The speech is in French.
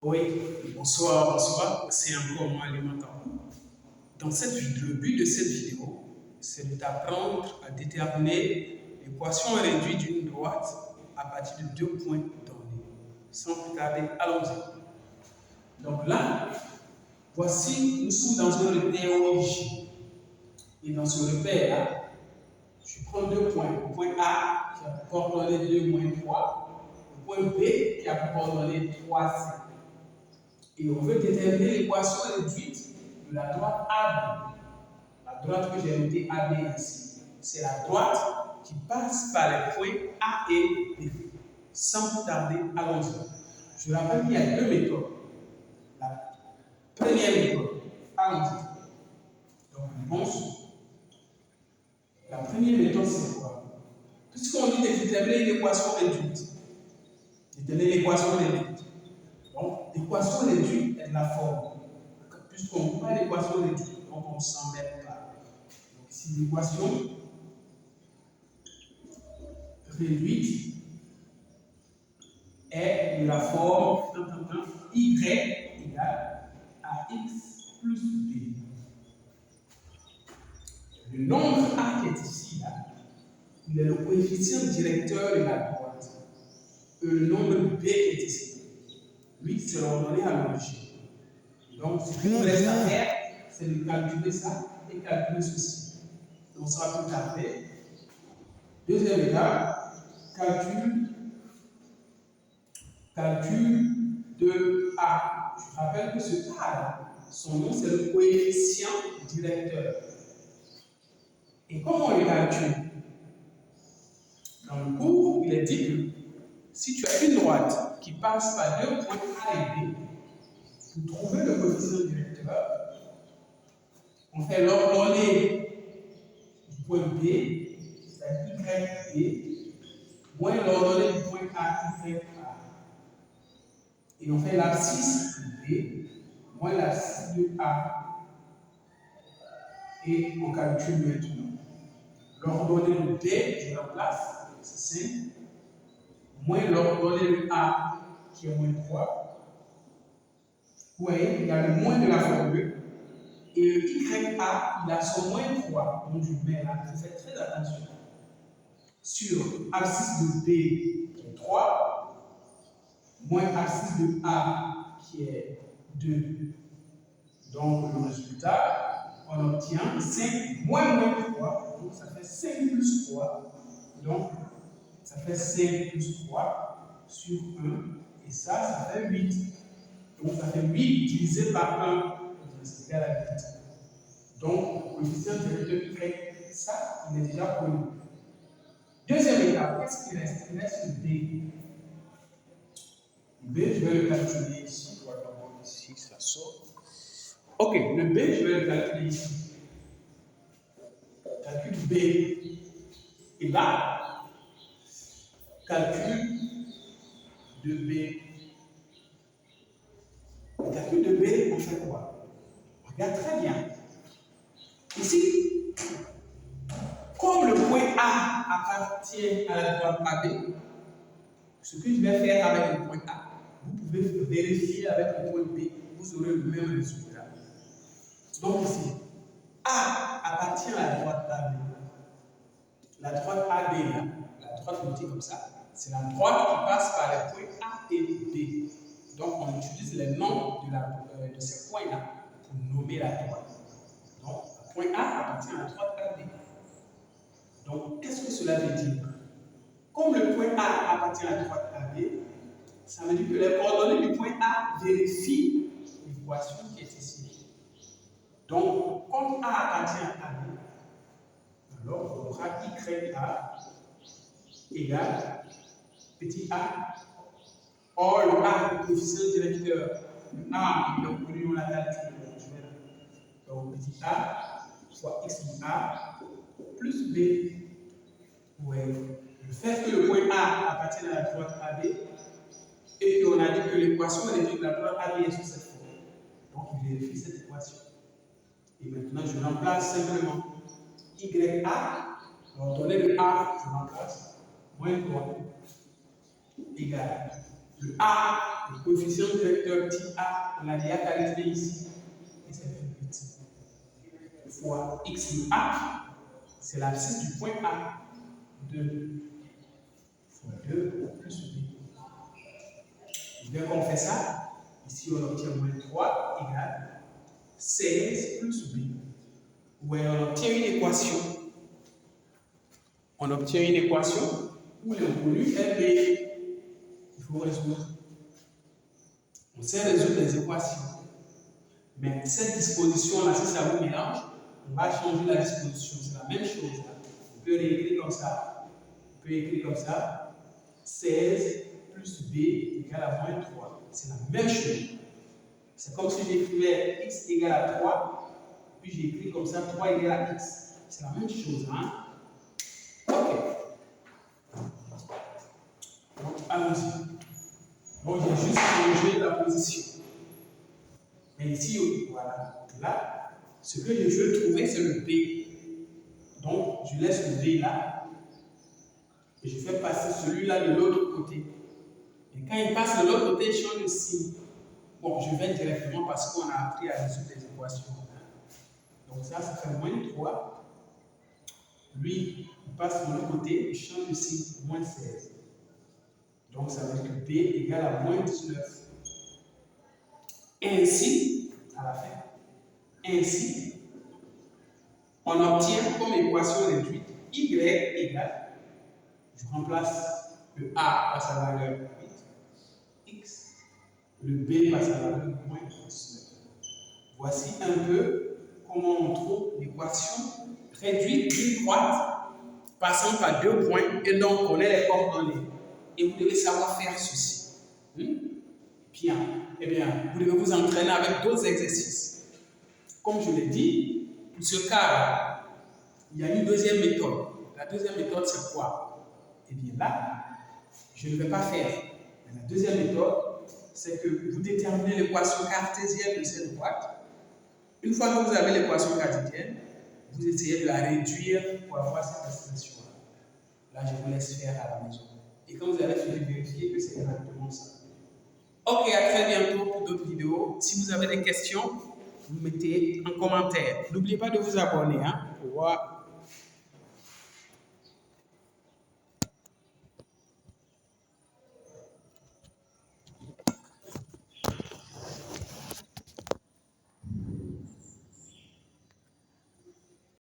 Oui, bonsoir, bonsoir, c'est encore moi, Alimentar. Le but de cette vidéo, c'est de t'apprendre à déterminer l'équation réduite d'une droite à partir de 2 points donnés. Sans plus tarder, allons-y. Donc là, voici, nous sommes dans un repère OIJ. Et dans ce repère-là, je prends 2 points. Le point A qui a pour coordonnées 2 moins 3, le point B qui a pour coordonnées 3, 5. Et on veut déterminer l'équation réduite de la droite AB. La droite que j'ai notée AB ici, c'est la droite qui passe par les points A et B. Sans plus tarder, allons-y. Je rappelle qu'il y a deux méthodes. La première méthode, allons-y. Donc, réponse. La première méthode, c'est quoi? Puisqu'on dit de déterminer l'équation réduite. Déterminer l'équation réduite. Donc, l'équation réduite est de la forme. Puisqu'on voit l'équation réduite, donc on ne s'en met pas. Donc, ici, l'équation réduite est de la forme y égale à x plus b. Le nombre a qui est ici, là, il est le coefficient directeur de la droite. Et le nombre b qui est ici, lui, c'est ordonné à l'origine. Donc, ce qu'il nous reste à faire, c'est de calculer ça et calculer ceci. Donc, ça va tout à fait. Deuxième étape, calcul de A. Je rappelle que ce A, son nom, c'est le coefficient directeur. Et comment on le calcule? Dans le cours, il est dit que si tu as une droite qui passe par 2 points A et B, pour trouver le coefficient directeur, on fait l'ordonnée du point B, c'est-à-dire YB, moins l'ordonnée du point A, YA. Et on fait l'abscisse de B, moins l'abscisse de A. Et on calcule maintenant. L'ordonnée de B, je remplace, c'est 5, moins l'ordonnée de A, qui est moins 3. Vous voyez, il y a le moins de la formule. Et le YA, il a son moins 3. Donc je mets là, je fais très attention. Sur abscisse de B, qui est 3, moins abscisse de A, qui est 2. Donc le résultat, on obtient 5 moins 3, donc ça fait 5 plus 3. Donc ça fait 5 plus 3 sur 1, et ça fait 8. Donc ça fait 8 divisé par 1, c'est égal à 8. Donc le coefficient directeur Y, ça, il est déjà connu. Deuxième étape, qu'est-ce qu'il reste? Il reste le B. Le B, je vais le calculer ici. Ici, ça sort. Ok, le B, je vais le calculer ici. Calcul B. Et là, calcul de B. Le calcul de B, on fait quoi? Regarde très bien. Ici, comme le point A appartient à la droite AB, ce que je vais faire avec le point A, vous pouvez vérifier avec le point B, vous aurez le même résultat. Donc ici, A appartient à la droite AB. La droite AB, là, la droite notée comme ça, c'est la droite qui passe par les points A et B. Donc on utilise les noms de ces points-là pour nommer la droite. Donc le point A appartient à la droite AB. Donc qu'est-ce que cela veut dire? Comme le point A appartient à la droite AB, ça veut dire que les coordonnées du point A vérifient l'équation qui est ici. Donc, comme A appartient à AB, alors on aura YA égale petit a. Or, le A, le coefficient directeur, le A, donc on l'a calculé. Donc, petit a fois x de A plus B. Ouais. Le fait que le point A appartienne à la droite AB et qu'on a dit que l'équation réduite de la droite AB est sur cette forme. Donc, il vérifie cette équation. Et maintenant, je remplace simplement YA, l'ordonnée de A, je remplace, moins 3, égale. Le A, le coefficient du vecteur petit a, on l'a déjà calculé ici. Et c'est plus petit. Fois x de A, c'est l'abscisse du point A. 2 fois 2 plus B. Dès qu'on fait ça, ici on obtient moins 3 égale 16 plus B. Ouais, on obtient une équation. On obtient une équation où l'inconnu est B. Il faut résoudre. On sait résoudre les équations. Mais cette disposition-là, si ça vous mélange, on va changer la disposition. C'est la même chose. On peut réécrire comme ça. On peut écrire comme ça. 16 plus B égale à moins 3. C'est la même chose. C'est comme si j'écrivais x égale à 3, puis j'écris comme ça 3 égale à x. C'est la même chose. Hein? Ok. Donc, allons-y. Bon, j'ai juste changé la position. Et ici, voilà. Là, ce que je veux trouver, c'est le B. Donc, je laisse le B là. Et je fais passer celui-là de l'autre côté. Et quand il passe de l'autre côté, je change de signe. Bon, je vais directement parce qu'on a appris à résoudre les équations. Donc ça fait moins 3. Lui, il passe de l'autre côté, il change de signe, moins 16. Donc ça veut dire que B égale à moins 19. Ainsi, à la fin, ainsi, on obtient comme équation réduite y égale, je remplace le A par sa valeur 8, x, le B par sa valeur moins 19. Voici un peu comment on trouve l'équation réduite d'une droite passant par 2 points et donc on est les coordonnées. Et vous devez savoir faire ceci. Bien. Eh bien, vous devez vous entraîner avec d'autres exercices. Comme je l'ai dit, pour ce cas, il y a une deuxième méthode. La deuxième méthode, c'est quoi? Eh bien là, je ne vais pas faire. Mais la deuxième méthode, c'est que vous déterminez l'équation cartésienne de cette droite. Une fois que vous avez l'équation cartésienne, vous essayez de la réduire pour avoir cette expression-là. Là, je vous laisse faire à la maison. Et quand vous allez fini, vérifier que c'est exactement ça. Ok, à très bientôt pour d'autres vidéos. Si vous avez des questions, vous mettez en commentaire. N'oubliez pas de vous abonner pour voir